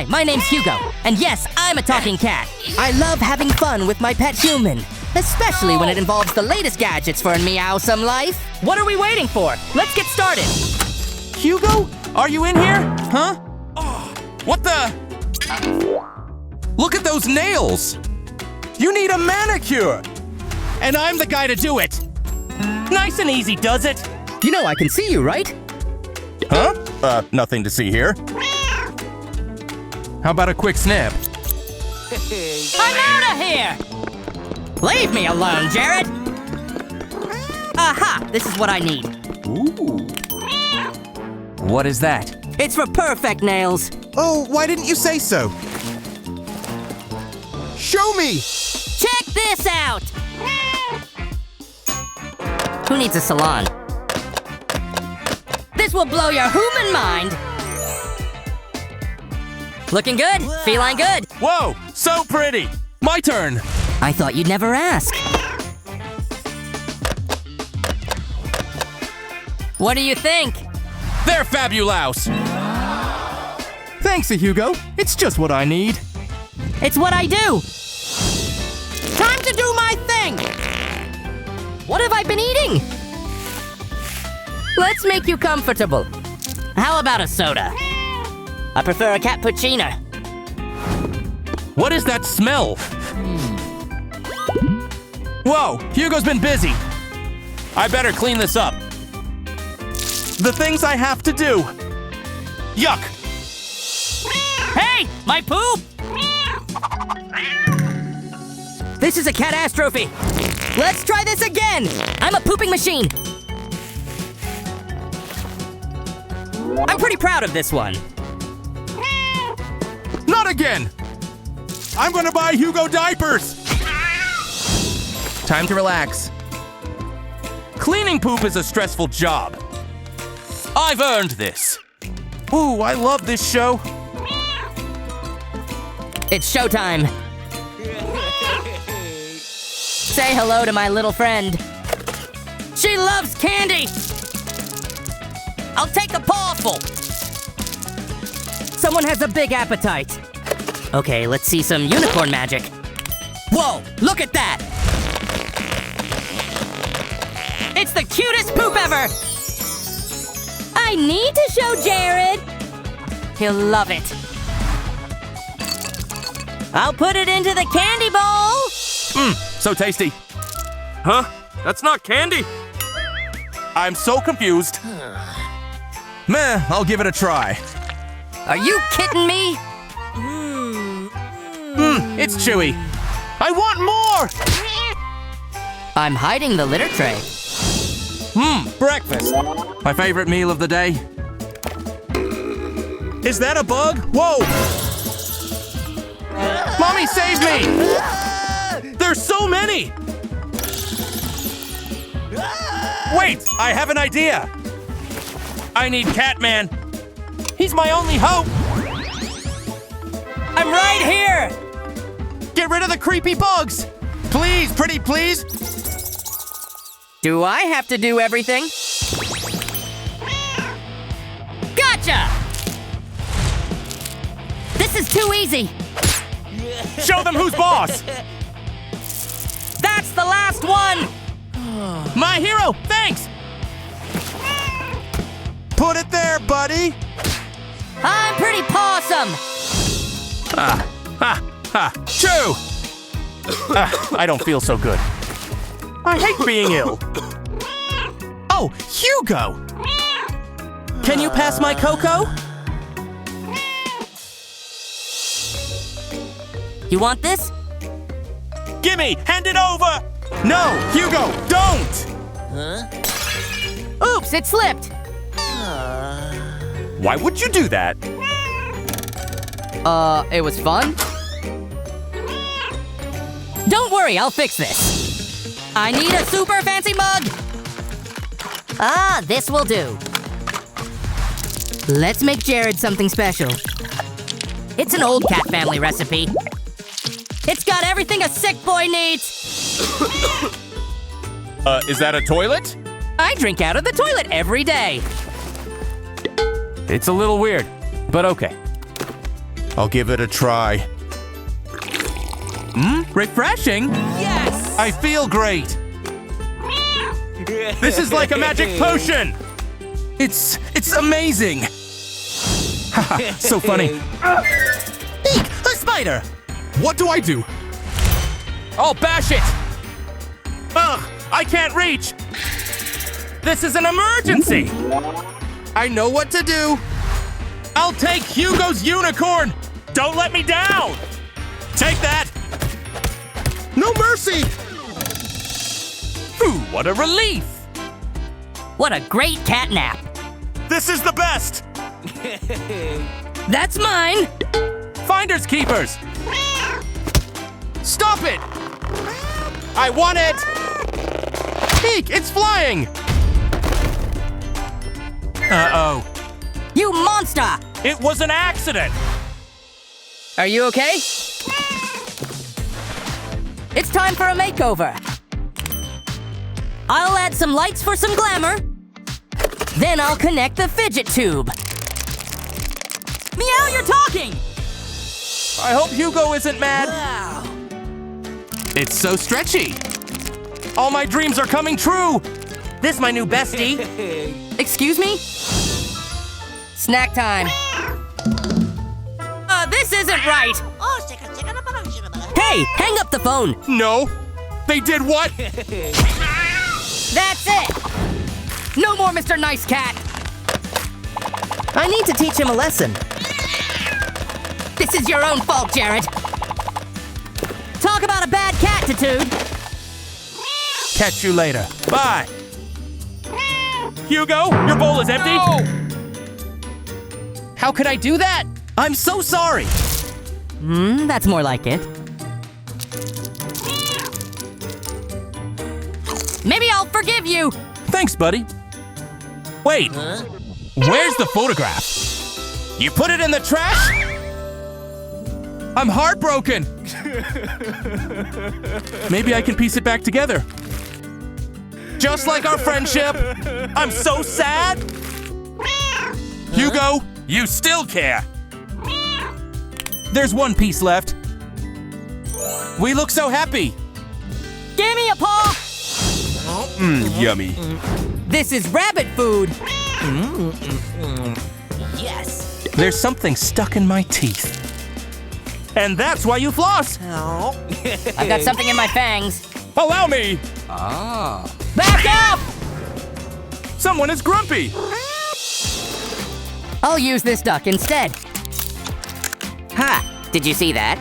Hi, my name's Hugo, and yes, I'm a talking cat. I love having fun with my pet human, especially when it involves the latest gadgets for a Meow-some life. What are we waiting for? Let's get started. Hugo? Are you in here? Huh? What the? Look at those nails! You need a manicure! And I'm the guy to do it! Nice and easy, does it? You know I can see you, right? Huh? Nothing to see here. How about a quick snap? I'm out of here! Leave me alone, Jared! Aha! This is what I need. Ooh. What is that? It's for perfect nails. Oh, why didn't you say so? Show me! Check this out! Who needs a salon? This will blow your human mind! Looking good? Feline good? Whoa! So pretty! My turn! I thought you'd never ask. What do you think? They're fabulous! Thanks, Hugo. It's just what I need. It's what I do! Time to do my thing! What have I been eating? Let's make you comfortable. How about a soda? I prefer a cappuccino. What is that smell? Whoa! Hugo's been busy. I better clean this up. The things I have to do. Yuck! Hey! My poop! This is a catastrophe! Let's try this again! I'm a pooping machine! I'm pretty proud of this one. Not again! I'm gonna buy Hugo diapers! Time to relax. Cleaning poop is a stressful job. I've earned this. Ooh, I love this show. It's showtime. Say hello to my little friend. She loves candy! I'll take a pawful! Someone has a big appetite. Okay, let's see some unicorn magic. Whoa, look at that! It's the cutest poop ever! I need to show Jared! He'll love it. I'll put it into the candy bowl! So tasty. Huh? That's not candy. I'm so confused. Meh, I'll give it a try. Are you kidding me? It's chewy. I want more! I'm hiding the litter tray. Breakfast. My favorite meal of the day. Is that a bug? Whoa! Mommy, save me! There's so many! Wait, I have an idea! I need Catman. He's my only hope! I'm right here! Get rid of the creepy bugs! Please, pretty please! Do I have to do everything? Gotcha! This is too easy! Show them who's boss! That's the last one! My hero, thanks! Put it there, buddy! I'm pretty pawsome! Chew! I don't feel so good. I hate being ill. Oh, Hugo! Can you pass my cocoa? You want this? Gimme! Hand it over! No! Hugo, don't! Oops, it slipped! Why would you do that? It was fun? Don't worry, I'll fix this. I need a super fancy mug! Ah, this will do. Let's make Jared something special. It's an old cat family recipe. It's got everything a sick boy needs! Is that a toilet? I drink out of the toilet every day. It's a little weird, but okay. I'll give it a try. Refreshing? Yes! I feel great. This is like a magic potion. It's amazing. Haha, so funny. Eek, a spider. What do I do? I'll bash it. Ugh, I can't reach. This is an emergency. I know what to do. I'll take Hugo's unicorn. Don't let me down. Take that. No mercy! Ooh, what a relief. What a great cat nap. This is the best. That's mine. Finders keepers. Stop it. I want it. Eek, it's flying. Uh-oh. You monster. It was an accident. Are you okay? It's time for a makeover. I'll add some lights for some glamour. Then I'll connect the fidget tube. Meow, you're talking! I hope Hugo isn't mad. Wow. It's so stretchy. All my dreams are coming true. This my new bestie. Excuse me? Snack time. This isn't right. Hey, hang up the phone. No. They did what? That's it. No more Mr. Nice Cat. I need to teach him a lesson. This is your own fault, Jared. Talk about a bad cat-titude. Catch you later. Bye. Hugo, your bowl is empty. No. How could I do that? I'm so sorry. That's more like it. Maybe I'll forgive you. Thanks, buddy. Wait. Where's the photograph? You put it in the trash? I'm heartbroken. Maybe I can piece it back together. Just like our friendship. I'm so sad. Hugo, you still care. There's one piece left. We look so happy. Give me a paw. Yummy. This is rabbit food. Yes! There's something stuck in my teeth. And that's why you floss. I've got something in my fangs. Allow me. Back up! Someone is grumpy. I'll use this duck instead. Ha! Did you see that?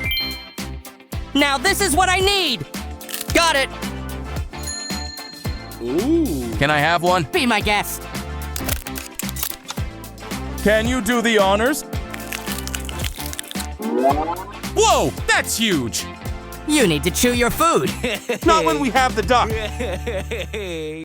Now this is what I need! Got it! Can I have one? Be my guest. Can you do the honors? Whoa, that's huge. You need to chew your food. Not when we have the duck.